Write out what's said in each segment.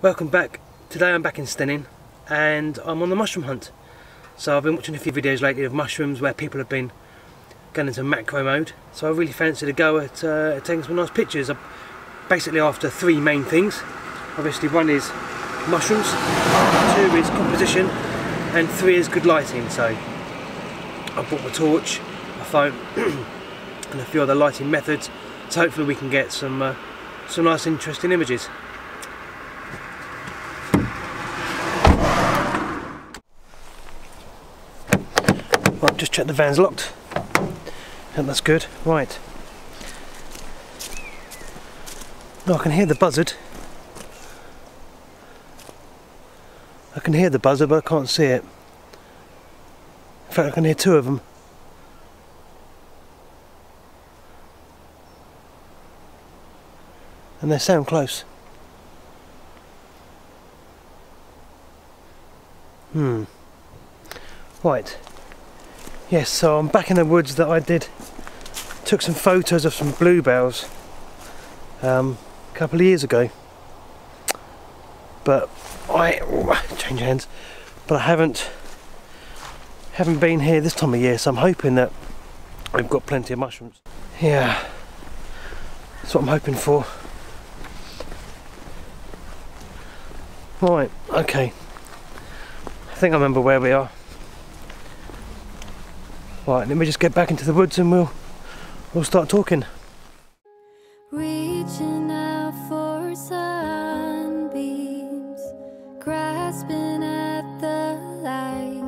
Welcome back. Today I'm back in Stenning and I'm on the mushroom hunt. So I've been watching a few videos lately of mushrooms where people have been going into macro mode. So I really fancied a go at taking some nice pictures. I'm basically after three main things. Obviously one is mushrooms, two is composition, and three is good lighting. So I bought my torch, my phone and a few other lighting methods. So hopefully we can get some nice interesting images. Right, just check the van's locked. And that's good. Right. No, I can hear the buzzard. I can hear the buzzard, but I can't see it. In fact, I can hear two of them. And they sound close. Right. Yes, so I'm back in the woods that I took some photos of some bluebells a couple of years ago, but change hands. But I haven't been here this time of year, so I'm hoping that I've got plenty of mushrooms. Yeah, that's what I'm hoping for. Right, okay. I think I remember where we are. Right, let me just get back into the woods and we'll start talking. Reaching out for sunbeams, grasping at the light,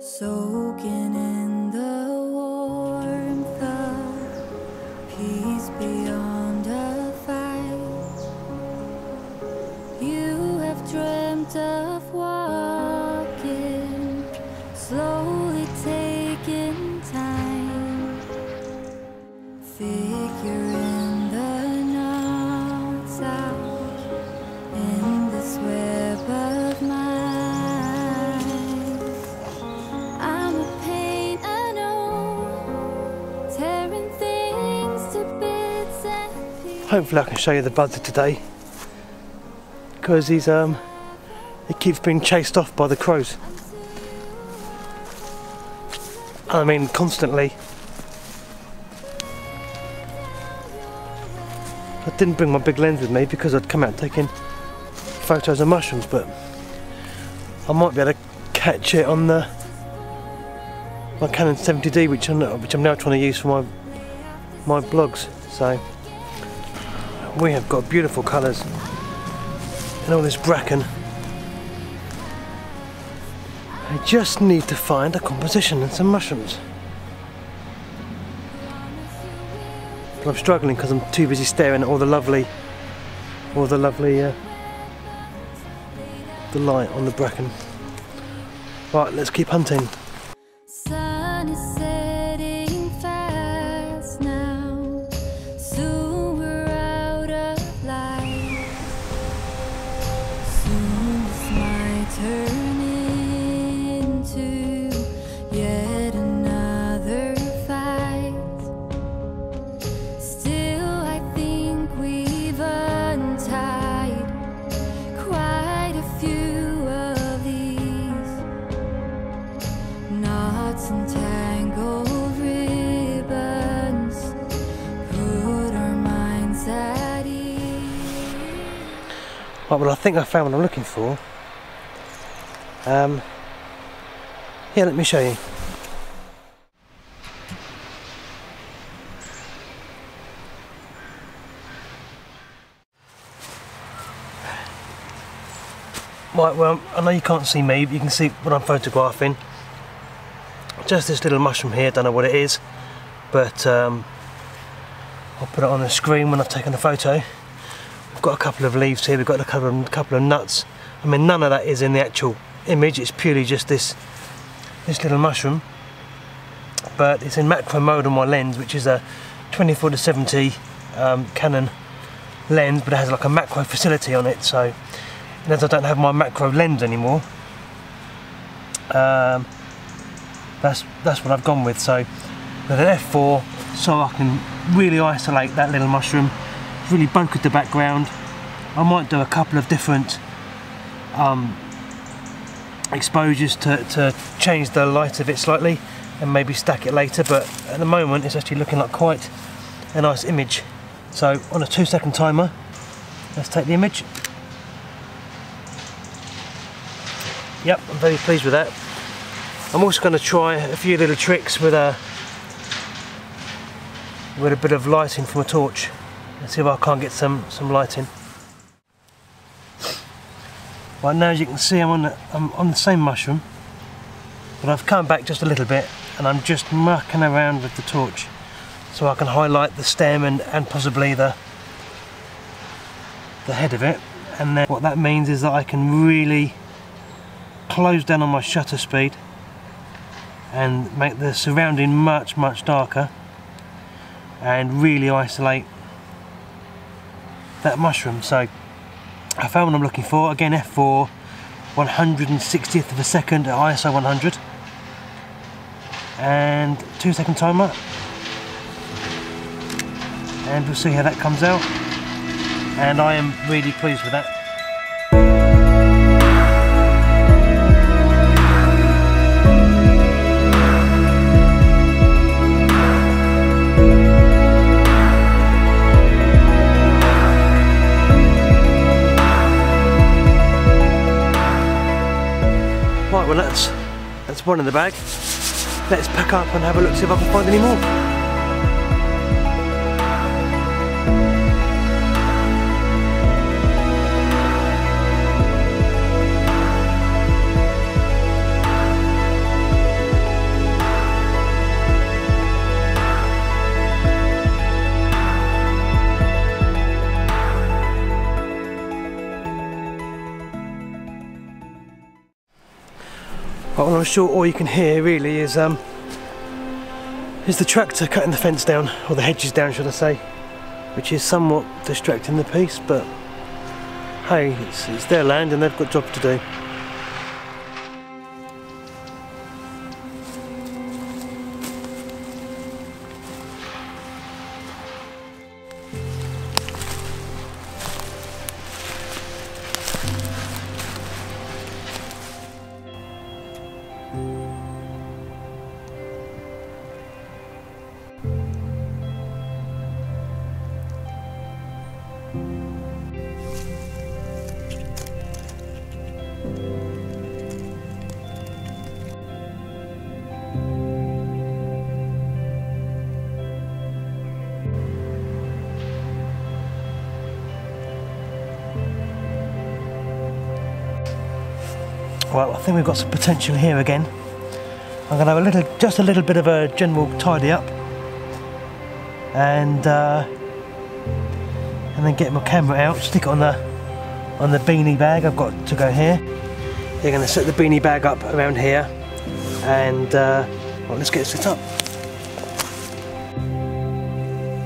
soaking in the warmth of peace beyond a fight. You have dreamt of walking slowly, taking time, figuring the knots out in this web of mine. I'm a pain, I know, tearing things to bits and pieces. Hopefully I can show you the buzzard today, because he keeps being chased off by the crows. I mean, constantly. I didn't bring my big lens with me because I'd come out taking photos of mushrooms, but I might be able to catch it on my Canon 70D, which I'm now trying to use for my blogs. So we have got beautiful colours in all this bracken. I just need to find a composition and some mushrooms. But I'm struggling because I'm too busy staring at all the lovely the light on the bracken. Right, let's keep hunting. Sun is setting fast now, soon we're out of light. Soon it's my turn into yet another fight. Still I think we've untied quite a few of these knots and tangled ribbons, put our minds at ease. Right, well, I think I found what I'm looking for. Yeah, let me show you. Right, well, I know you can't see me, but you can see what I'm photographing. Just this little mushroom here, don't know what it is, but I'll put it on the screen when I've taken the photo. We've got a couple of leaves here, we've got a couple of nuts. I mean, none of that is in the actual image, it's purely just this little mushroom, but it's in macro mode on my lens, which is a 24-70 Canon lens, but it has like a macro facility on it. So, and as I don't have my macro lens anymore, that's what I've gone with. So with an f4, so I can really isolate that little mushroom, really bokeh the background, I might do a couple of different exposures to change the light of it slightly and maybe stack it later, but at the moment it's actually looking like quite a nice image. So on a 2-second timer, let's take the image. Yep, I'm very pleased with that. I'm also going to try a few little tricks with a bit of lighting from a torch. Let's see if I can't get some lighting. Right now, as you can see, I'm on the same mushroom, but I've come back just a little bit and I'm just mucking around with the torch so I can highlight the stem and possibly the head of it. And then what that means is that I can really close down on my shutter speed and make the surrounding much darker and really isolate that mushroom. So I found what I'm looking for. Again, f4, 160th of a second at ISO 100, and 2-second timer, and we'll see how that comes out, and I am really pleased with that. Right, well that's one in the bag. Let's pack up and have a look, see if I can find any more. Well, I'm sure all you can hear really is the tractor cutting the fence down, or the hedges down should I say, which is somewhat distracting the piece, but hey, it's their land and they've got a job to do. Well, I think we've got some potential here again. I'm going to have just a little bit of a general tidy up, and then get my camera out, stick it on the beanie bag. I've got to go here. You're going to set the beanie bag up around here, and well, let's get it set up.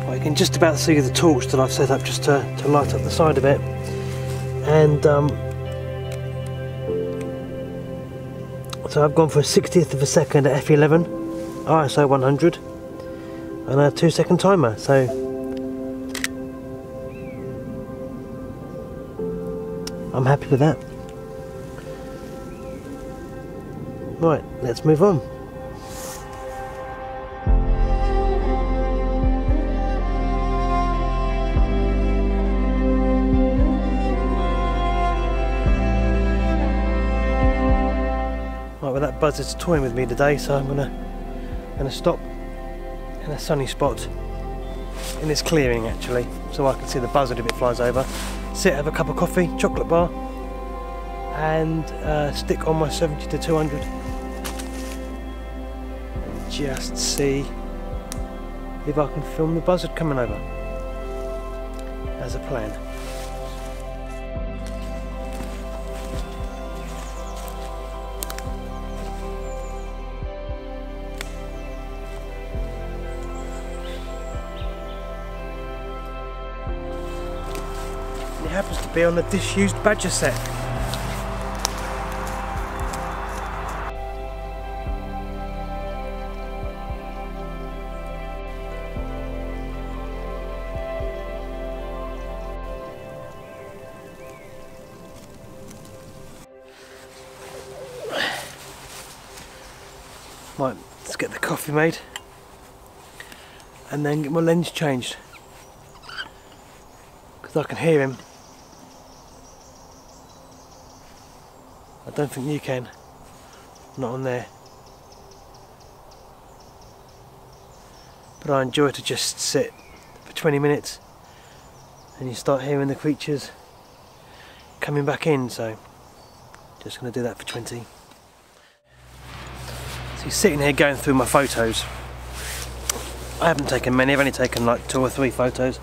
Well, you can just about see the torch that I've set up just to light up the side of it, and so I've gone for a 60th of a second at f11, ISO 100, and a 2-second timer. So I'm happy with that. Right, let's move on. Right, well, that buzzard's toying with me today, so I'm gonna stop in a sunny spot in this clearing actually, so I can see the buzzard if it flies over. Sit, have a cup of coffee, chocolate bar, and stick on my 70 to 200. Just see if I can film the buzzard coming over as a plan. It happens to be on the disused badger set. Right, let's get the coffee made and then get my lens changed, because I can hear him. I don't think you can, not on there. But I enjoy to just sit for 20 minutes and you start hearing the creatures coming back in, so just going to do that for 20. So he's sitting here going through my photos. I haven't taken many, I've only taken like 2 or 3 photos.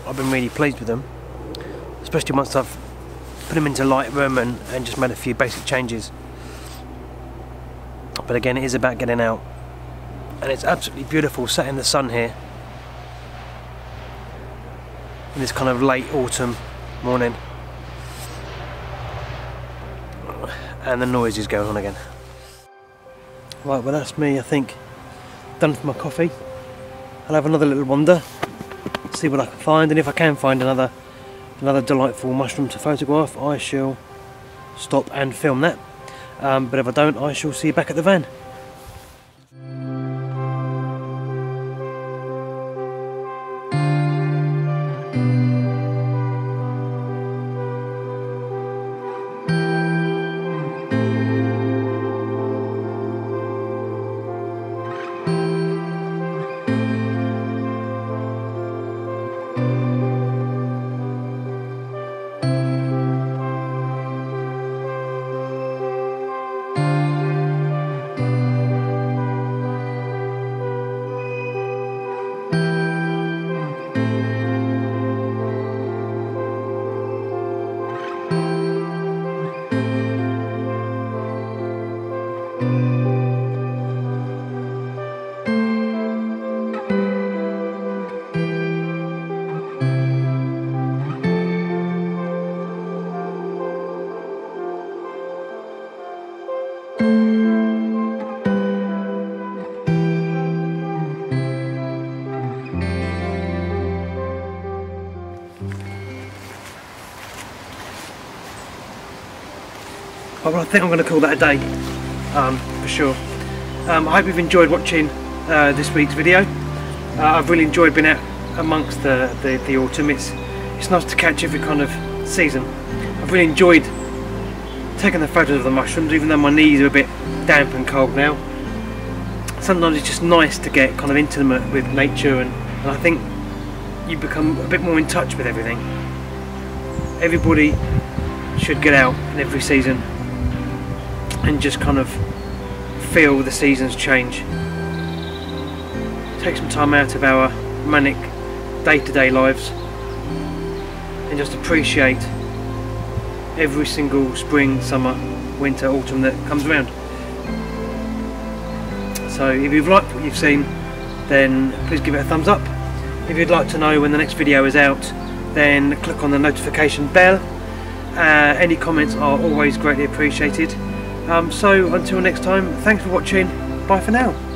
I've been really pleased with them, especially once I've put them into Lightroom and just made a few basic changes. But again, it is about getting out, and it's absolutely beautiful sat in the sun here in this kind of late autumn morning, and the noise is going on again. Right, well that's me, I think, done for my coffee. I'll have another little wander, see what I can find, and if I can find another delightful mushroom to photograph, I shall stop and film that. But if I don't, I shall see you back at the van. Well, I think I'm going to call that a day, for sure. I hope you've enjoyed watching this week's video. I've really enjoyed being out amongst the autumn. It's nice to catch every kind of season. I've really enjoyed taking the photos of the mushrooms, even though my knees are a bit damp and cold now. Sometimes it's just nice to get kind of intimate with nature, and I think you become a bit more in touch with everything. Everybody should get out in every season and just kind of feel the seasons change. Take some time out of our manic day-to-day lives and just appreciate every single spring, summer, winter, autumn that comes around. So if you've liked what you've seen, then please give it a thumbs up. If you'd like to know when the next video is out, then click on the notification bell. Any comments are always greatly appreciated. So until next time, thanks for watching, bye for now.